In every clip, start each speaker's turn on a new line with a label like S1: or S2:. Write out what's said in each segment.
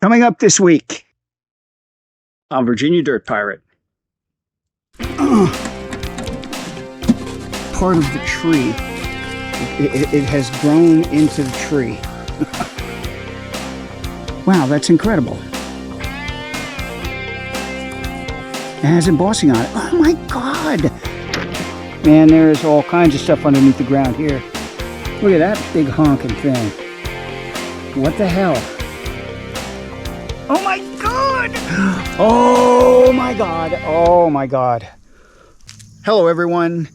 S1: Coming up this week on Virginia Dirt Pirate. Part of the tree. It has grown into the tree. Wow, that's incredible. It has embossing on it. Oh my God! Man, there's all kinds of stuff underneath the ground here. Look at that big honking thing. What the hell? Oh my God! Oh my God! Oh my God! Hello everyone,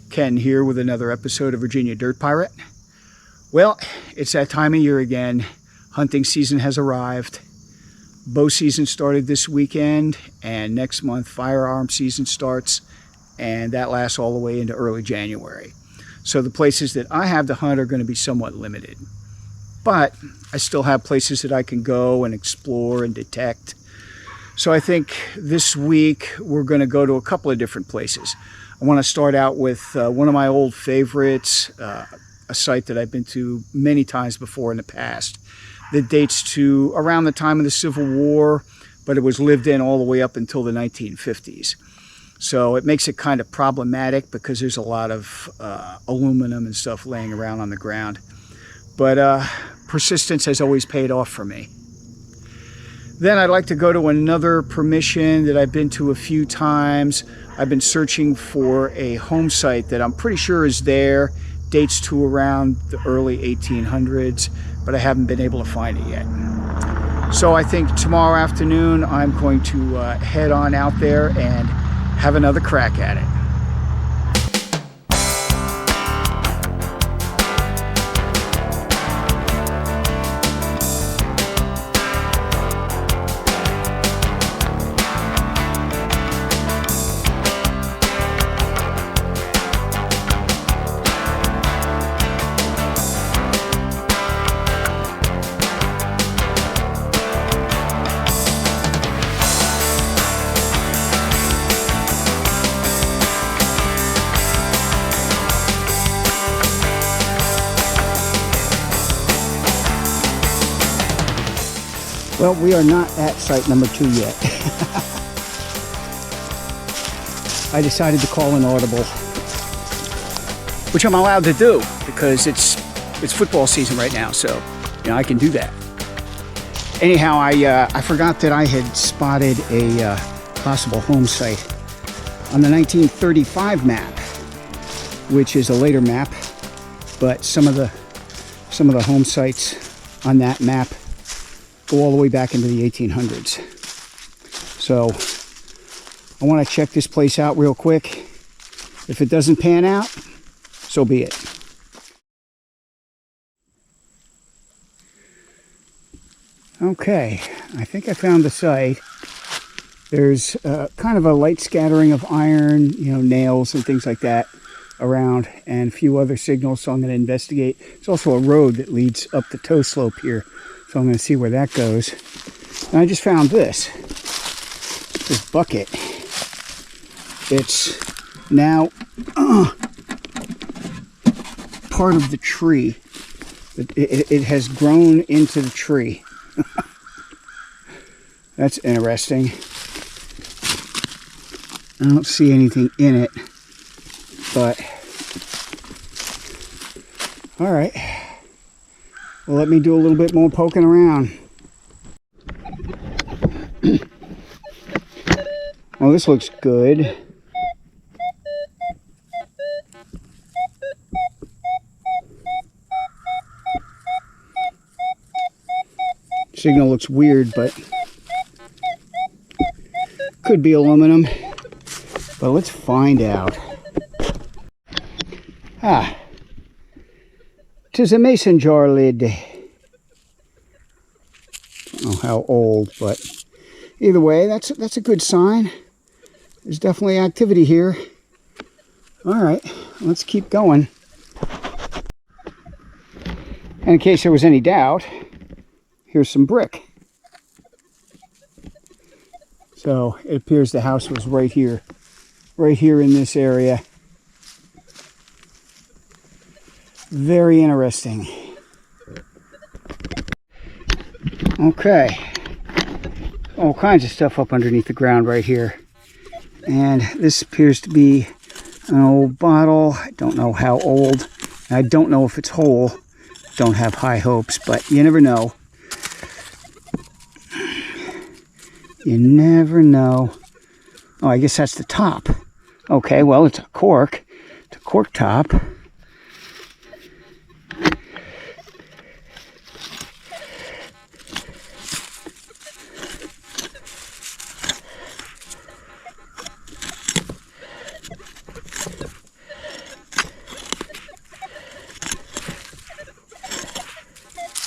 S1: Ken here with another episode of Virginia Dirt Pirate. Well, it's that time of year again. Hunting season has arrived. Bow season started this weekend, and next month firearm season starts, and that lasts all the way into early January. So the places that I have to hunt are going to be somewhat limited. But I still have places that I can go and explore and detect. So I think this week we're going to go to a couple of different places. I want to start out with one of my old favorites, a site that I've been to many times before in the past that dates to around the time of the Civil War, but it was lived in all the way up until the 1950s. So it makes it kind of problematic because there's a lot of aluminum and stuff laying around on the ground. But persistence has always paid off for me. Then I'd like to go to another permission that I've been to a few times. I've been searching for a home site that I'm pretty sure is there, dates to around the early 1800s, but I haven't been able to find it yet. So I think tomorrow afternoon I'm going to head on out there and have another crack at it. Well, we are not at site number 2 yet. I decided to call an audible, which I'm allowed to do because it's football season right now, so you know, I can do that. Anyhow, I forgot that I had spotted a possible home site on the 1935 map, which is a later map, but some of the home sites on that map go all the way back into the 1800s. So I want to check this place out real quick. If it doesn't pan out, so be it. Okay, I think I found the site. There's kind of a light scattering of iron, you know, nails and things like that around, and a few other signals, so I'm going to investigate. There's also a road that leads up the toe slope here, so I'm going to see where that goes. And I just found this bucket. It's now part of the tree. It has grown into the tree. That's interesting. I don't see anything in it, but all right. Well, let me do a little bit more poking around. Oh, this looks good. Signal looks weird, but could be aluminum. But let's find out. Ah. 'Tis a mason jar lid. I don't know how old, but either way, that's a good sign. There's definitely activity here. All right, let's keep going. And in case there was any doubt, here's some brick. So it appears the house was right here in this area. Very interesting. Okay, all kinds of stuff up underneath the ground right here. And this appears to be an old bottle. I don't know how old. I don't know if it's whole. Don't have high hopes, but you never know. You never know. Oh, I guess that's the top. Okay, well, it's a cork. It's a cork top.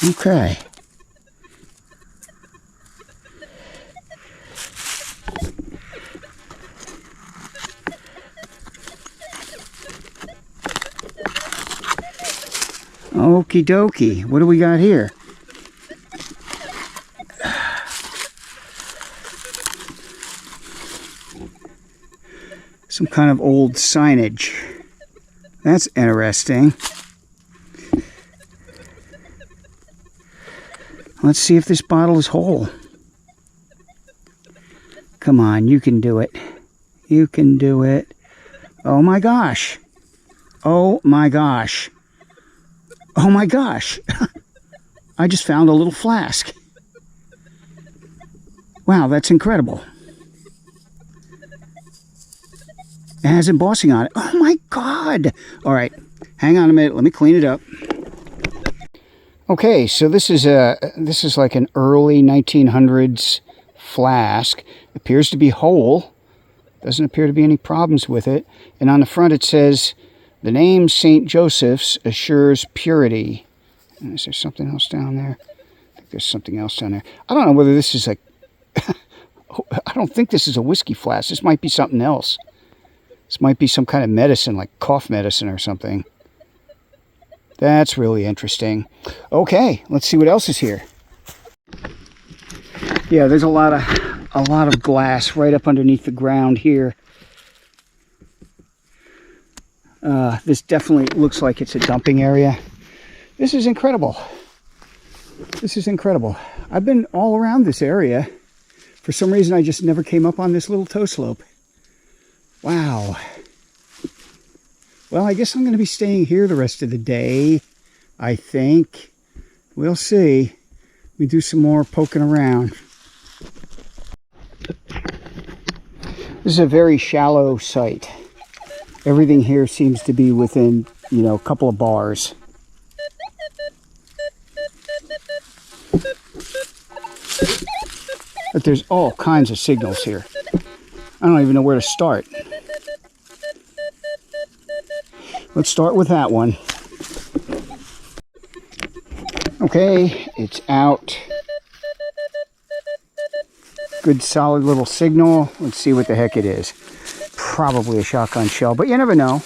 S1: Okay. Okie dokie. What do we got here? Some kind of old signage. That's interesting. Let's see if this bottle is whole. Come on, you can do it. You can do it. Oh my gosh. Oh my gosh. Oh my gosh. I just found a little flask. Wow, that's incredible. It has embossing on it. Oh my God. All right, hang on a minute. Let me clean it up. Okay, so this is like an early 1900s flask. Appears to be whole. Doesn't appear to be any problems with it. And on the front it says, "The name St. Joseph's assures purity." And is there something else down there? I think there's something else down there. I don't know whether this is like... I don't think this is a whiskey flask. This might be something else. This might be some kind of medicine, like cough medicine or something. That's really interesting. Okay, let's see what else is here. Yeah, there's a lot of glass right up underneath the ground here. This definitely looks like it's a dumping area. This is incredible. This is incredible. I've been all around this area. For some reason, I just never came up on this little toe slope. Wow. Well, I guess I'm going to be staying here the rest of the day, I think. We'll see. We do some more poking around. This is a very shallow site. Everything here seems to be within, a couple of bars. But there's all kinds of signals here. I don't even know where to start. Let's start with that one. Okay, it's out. Good solid little signal. Let's see what the heck it is. Probably a shotgun shell, but you never know.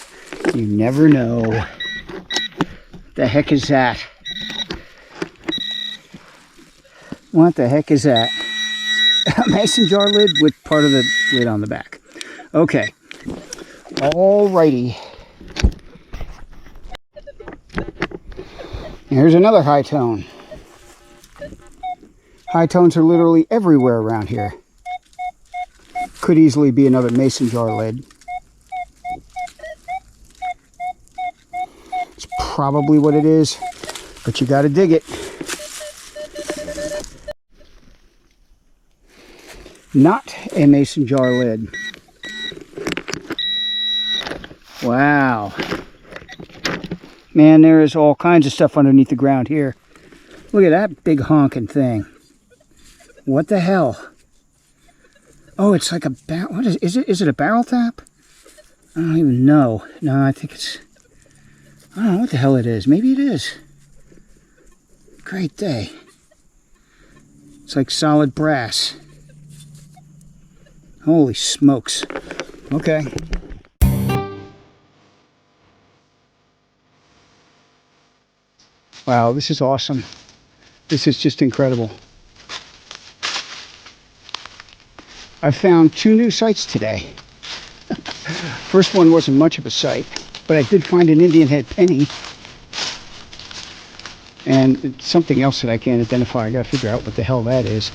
S1: You never know. The heck is that? What the heck is that? A mason jar lid with part of the lid on the back. Okay. Alrighty. Here's another high tone. High tones are literally everywhere around here. Could easily be another mason jar lid. It's probably what it is, but you gotta dig it. Not a mason jar lid. Wow. Man, there is all kinds of stuff underneath the ground here. Look at that big honking thing. What the hell? Oh, it's like a barrel. What is it? Is it a barrel tap? I don't even know. No, I think it's... I don't know what the hell it is. Maybe it is. Great day. It's like solid brass. Holy smokes. Okay. Wow, this is awesome. This is just incredible. I found 2 new sites today. First one wasn't much of a site, but I did find an Indian head penny. And it's something else that I can't identify. I gotta figure out what the hell that is.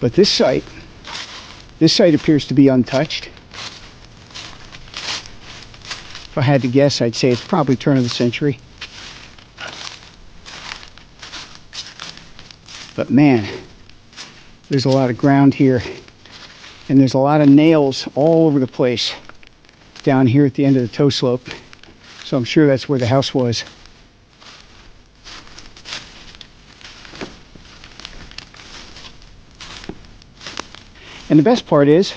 S1: But this site appears to be untouched. If I had to guess, I'd say it's probably turn of the century. But man, there's a lot of ground here, and there's a lot of nails all over the place down here at the end of the toe slope. So I'm sure that's where the house was. And the best part is,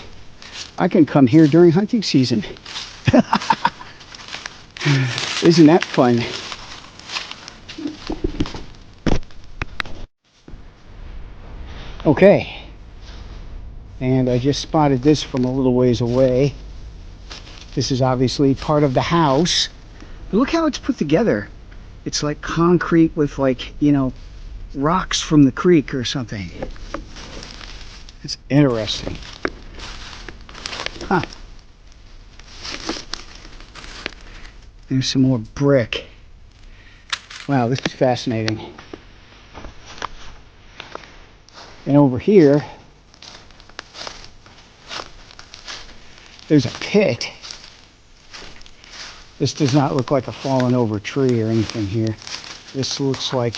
S1: I can come here during hunting season. Isn't that fun? Okay. And I just spotted this from a little ways away. This is obviously part of the house. But look how it's put together. It's like concrete with, like, you know, rocks from the creek or something. It's interesting. Huh. There's some more brick. Wow, this is fascinating. And over here, there's a pit. This does not look like a fallen over tree or anything here. This looks like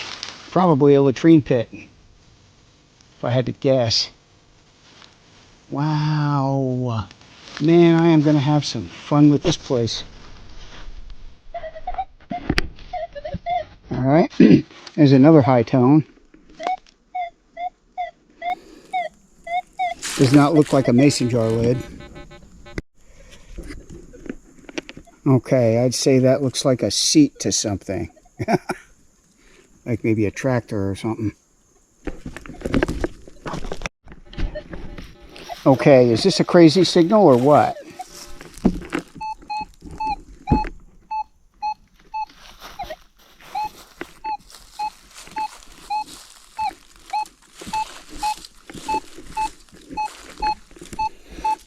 S1: probably a latrine pit, if I had to guess. Wow. Man, I am going to have some fun with this place. Alright, there's another high tone. Does not look like a mason jar lid. Okay, I'd say that looks like a seat to something. Like maybe a tractor or something. Okay, is this a crazy signal or what?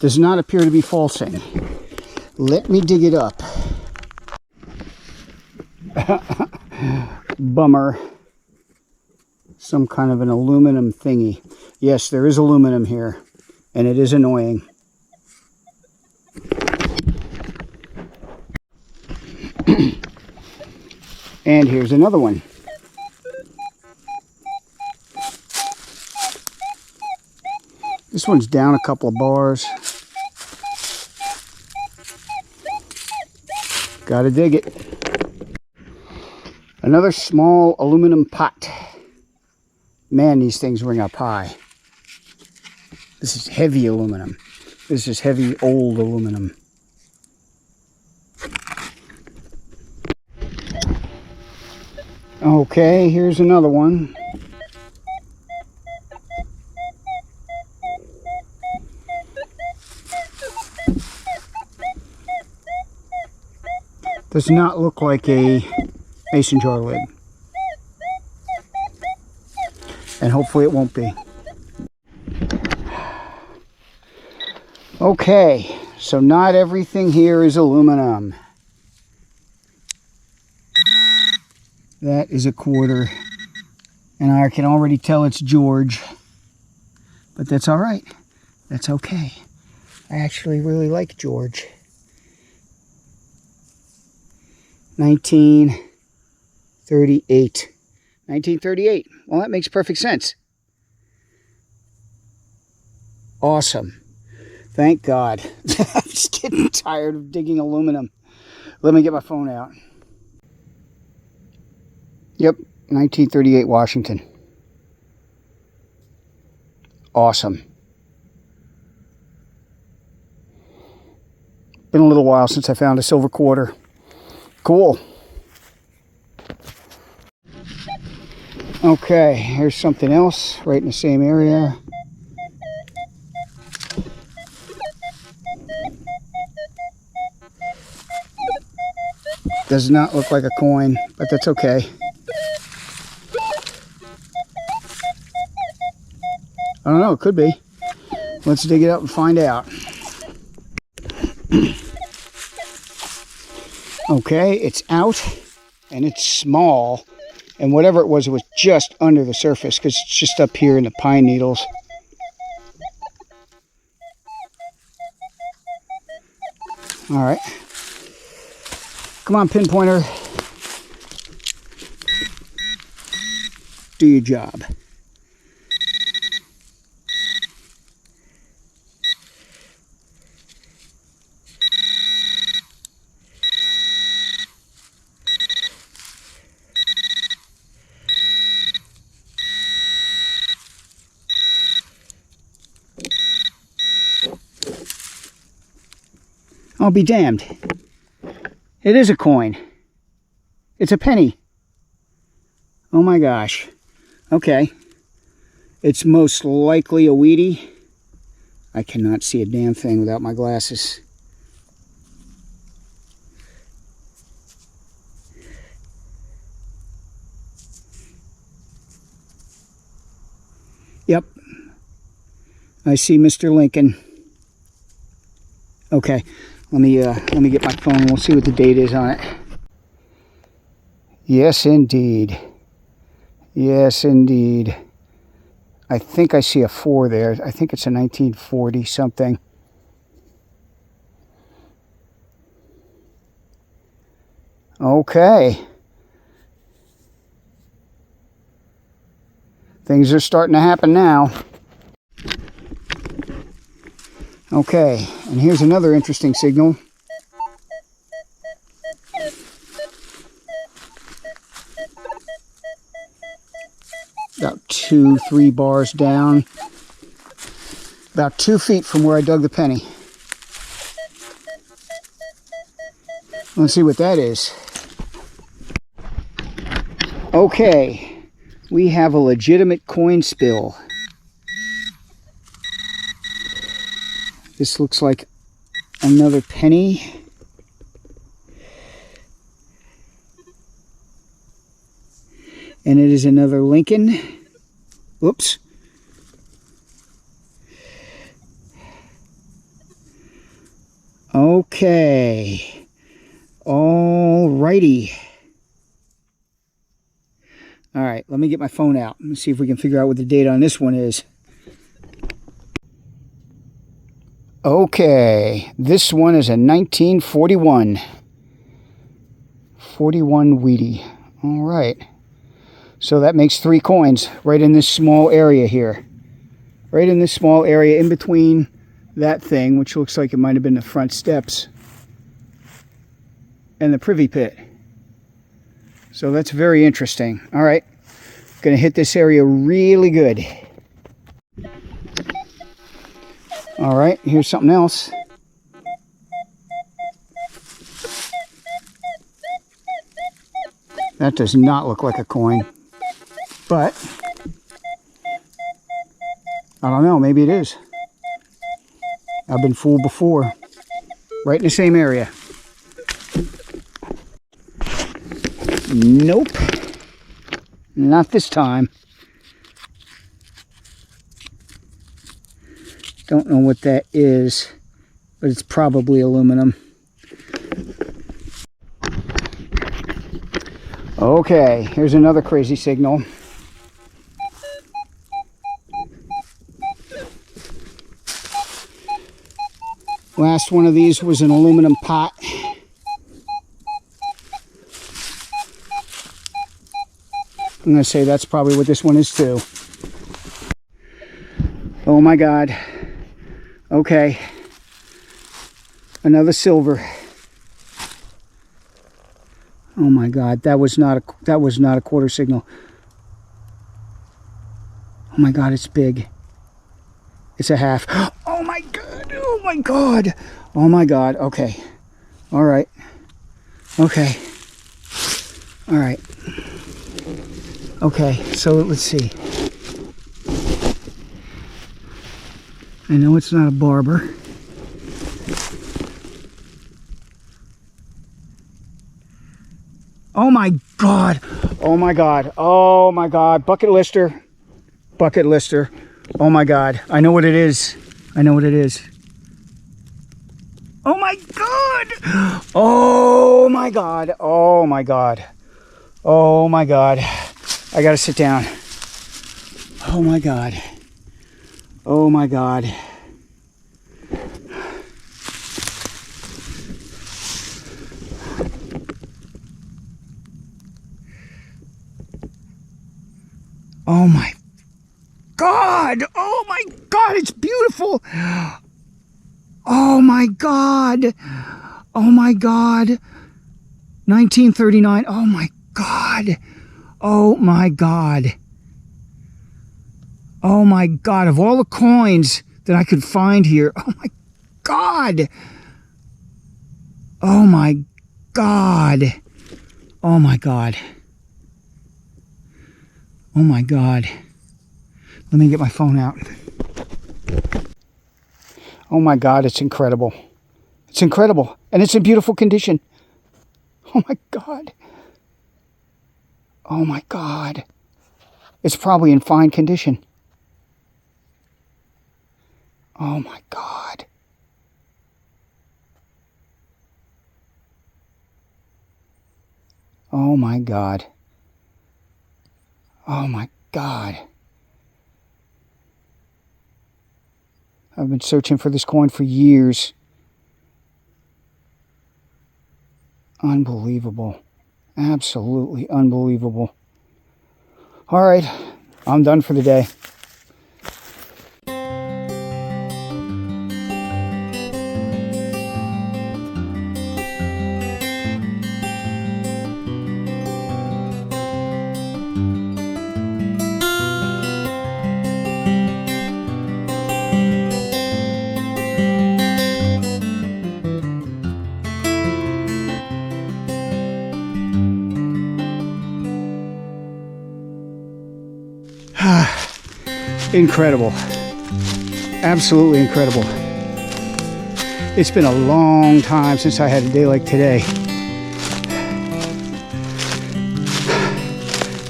S1: Does not appear to be falsing. Let me dig it up. Bummer. Some kind of an aluminum thingy. Yes, there is aluminum here, and it is annoying. And here's another one. This one's down a couple of bars. Gotta dig it. Another small aluminum pot. Man, these things ring up high. This is heavy aluminum. This is heavy old aluminum. Okay, here's another one. Does not look like a mason jar lid. And hopefully it won't be. Okay, so not everything here is aluminum. That is a quarter. And I can already tell it's George. But that's all right. That's okay. I actually really like George. 1938. 1938. Well, that makes perfect sense. Awesome. Thank God. I'm just getting tired of digging aluminum. Let me get my phone out. Yep, 1938 Washington. Awesome. Been a little while since I found a silver quarter. Cool. Okay, here's something else right in the same area. Does not look like a coin, but that's okay. I don't know, it could be. Let's dig it up and find out. Okay, it's out, and it's small, and whatever it was just under the surface, because it's just up here in the pine needles. All right. Come on, pinpointer. Do your job. I'll be damned. It is a coin. It's a penny. Oh my gosh. Okay. It's most likely a Wheatie. I cannot see a damn thing without my glasses. Yep. I see Mr. Lincoln. Okay. Let me get my phone. We'll see what the date is on it. Yes, indeed. Yes, indeed. I think I see a 4 there. I think it's a 1940 something. Okay. Things are starting to happen now. Okay, and here's another interesting signal. About 2-3 bars down. About 2 feet from where I dug the penny. Let's see what that is. Okay, we have a legitimate coin spill. This looks like another penny. And it is another Lincoln. Whoops. Okay. All righty. All right, let me get my phone out. Let's see if we can figure out what the date on this one is. Okay, this one is a 1941. 41 Wheatie. All right. So that makes 3 coins right in this small area here. Right in this small area in between that thing, which looks like it might have been the front steps, and the privy pit. So that's very interesting. All right. Going to hit this area really good. All right, here's something else. That does not look like a coin, but I don't know, maybe it is. I've been fooled before. Right in the same area. Nope, not this time. Don't know what that is, but it's probably aluminum. Okay, here's another crazy signal. Last one of these was an aluminum pot. I'm going to say that's probably what this one is too. Oh my God. Okay, another silver. Oh my God, that was not a quarter signal. Oh my God, it's big. It's a half. Oh my God! Oh my God! Oh my God! Okay, all right. Okay, all right. Okay, so let's see. I know it's not a barber. Oh my God. Oh my God. Oh my God. Bucket lister. Bucket lister. Oh my God. I know what it is. I know what it is. Oh my God. Oh my God. Oh my God. Oh my God. I gotta sit down. Oh my God. Oh my God. Oh my God! Oh my God! It's beautiful! Oh my God! Oh my God! 1939. Oh my God! Oh my God! Oh my God! Of all the coins that I could find here, oh my God! Oh my God! Oh my God! Oh my God! Let me get my phone out. Oh my God, it's incredible. It's incredible. And it's in beautiful condition. Oh my God. Oh my God. It's probably in fine condition. Oh my God. Oh my God. Oh my God. I've been searching for this coin for years. Unbelievable. Absolutely unbelievable. All right, I'm done for the day. Incredible. Absolutely incredible. It's been a long time since I had a day like today.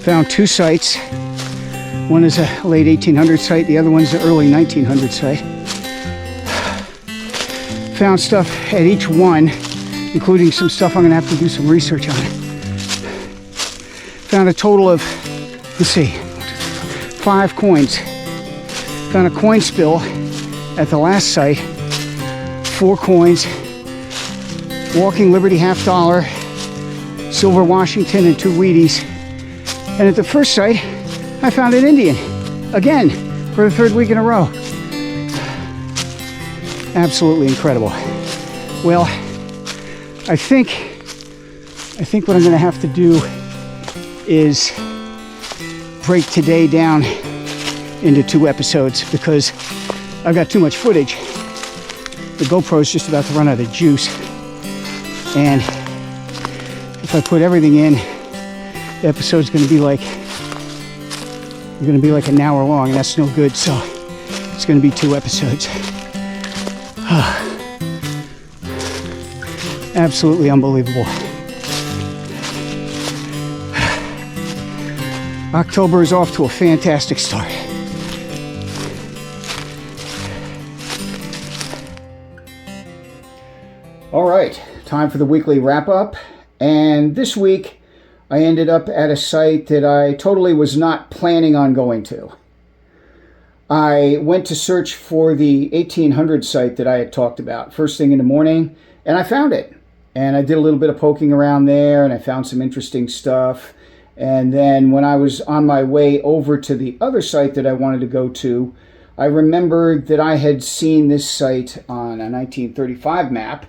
S1: Found two sites. One is a late 1800s site, the other one's an early 1900s site. Found stuff at each one, including some stuff I'm gonna have to do some research on. Found a total of, let's see, 5 coins. Found a coin spill at the last site, 4 coins, Walking Liberty $50, silver Washington, and 2 Wheaties. And at the first site, I found an Indian, again, for the 3rd week in a row. Absolutely incredible. Well, I think what I'm gonna have to do is break today down into 2 episodes because I've got too much footage. The GoPro's just about to run out of juice. And if I put everything in, the episode's gonna be like an hour long, and that's no good, so it's gonna be 2 episodes. Absolutely unbelievable. October is off to a fantastic start. All right, time for the weekly wrap-up. And this week, I ended up at a site that I totally was not planning on going to. I went to search for the 1800 site that I had talked about first thing in the morning, and I found it. And I did a little bit of poking around there, and I found some interesting stuff. And then when I was on my way over to the other site that I wanted to go to, I remembered that I had seen this site on a 1935 map,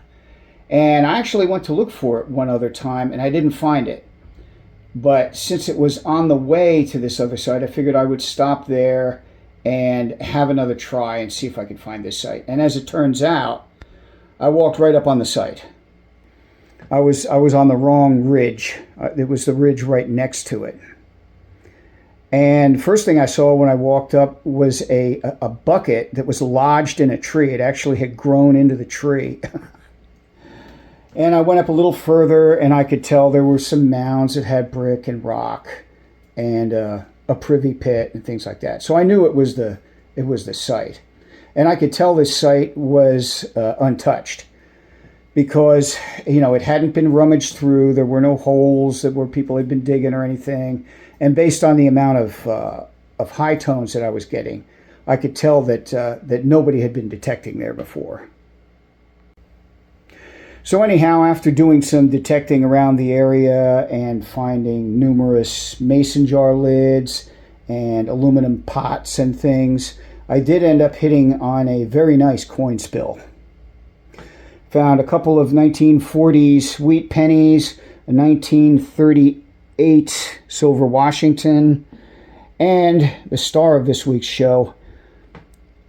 S1: and I actually went to look for it one other time, and I didn't find it. But since it was on the way to this other site, I figured I would stop there and have another try and see if I could find this site. And as it turns out, I walked right up on the site. I was on the wrong ridge. It was the ridge right next to it. And first thing I saw when I walked up was a bucket that was lodged in a tree. It actually had grown into the tree. And I went up a little further, and I could tell there were some mounds that had brick and rock and a privy pit and things like that. So I knew it was the site. And I could tell this site was untouched because, you know, it hadn't been rummaged through. There were no holes that where people had been digging or anything. And based on the amount of high tones that I was getting, I could tell that nobody had been detecting there before. So anyhow, after doing some detecting around the area and finding numerous mason jar lids and aluminum pots and things, I did end up hitting on a very nice coin spill. Found a couple of 1940s wheat pennies, a 1938 silver Washington, and the star of this week's show,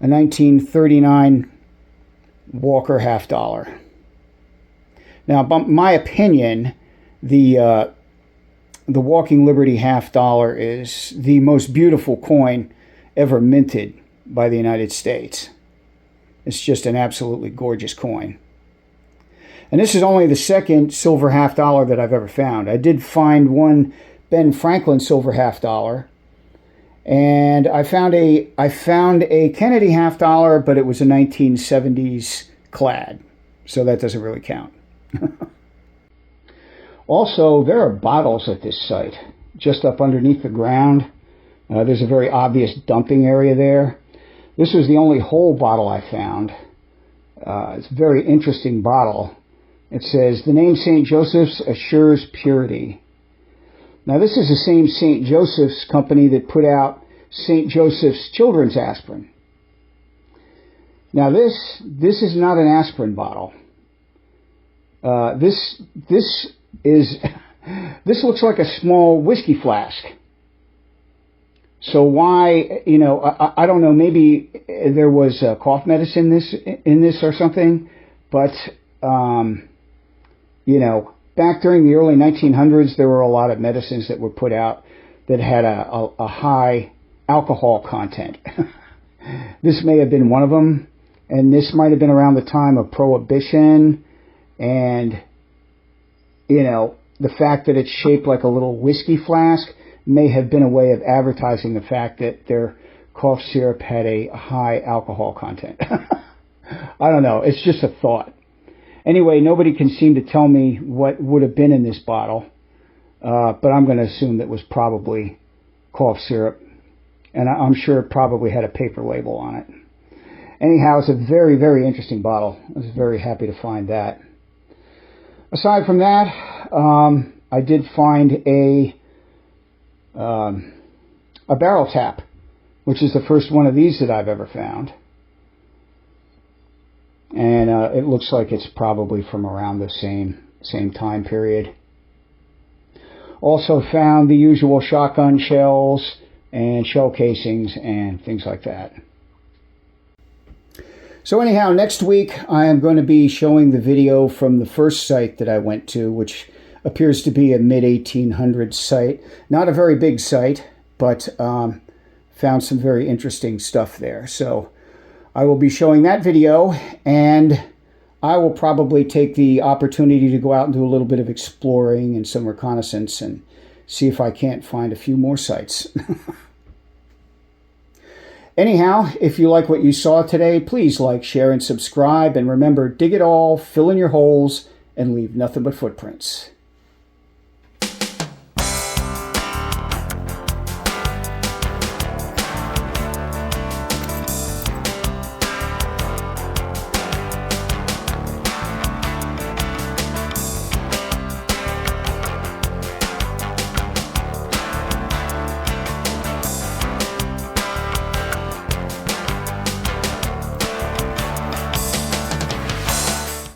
S1: a 1939 Walker half dollar. Now, by my opinion, the Walking Liberty half dollar is the most beautiful coin ever minted by the United States. It's just an absolutely gorgeous coin. And this is only the second silver half dollar that I've ever found. I did find one Ben Franklin silver half dollar, and I found a Kennedy half dollar, but it was a 1970s clad, so that doesn't really count. Also, there are bottles at this site, just up underneath the ground. There's a very obvious dumping area there. This was the only whole bottle I found. It's a very interesting bottle. It says, "The name St. Joseph's assures purity." Now, this is the same St. Joseph's company that put out St. Joseph's Children's Aspirin. Now, this is not an aspirin bottle. This looks like a small whiskey flask. So why, I don't know, maybe there was cough medicine in this or something, but, back during the early 1900s, there were a lot of medicines that were put out that had a high alcohol content. This may have been one of them, and this might have been around the time of Prohibition, and, the fact that it's shaped like a little whiskey flask may have been a way of advertising the fact that their cough syrup had a high alcohol content. I don't know. It's just a thought. Anyway, nobody can seem to tell me what would have been in this bottle, but I'm going to assume that was probably cough syrup, and I'm sure it probably had a paper label on it. Anyhow, it's a very, very interesting bottle. I was very happy to find that. Aside from that, I did find a barrel tap, which is the first one of these that I've ever found. And it looks like it's probably from around the same time period. Also found the usual shotgun shells and shell casings and things like that. So anyhow, next week I am going to be showing the video from the first site that I went to, which appears to be a mid-1800s site. Not a very big site, but found some very interesting stuff there. So I will be showing that video, and I will probably take the opportunity to go out and do a little bit of exploring and some reconnaissance and see if I can't find a few more sites. Anyhow, if you like what you saw today, please like, share, and subscribe. And remember, dig it all, fill in your holes, and leave nothing but footprints.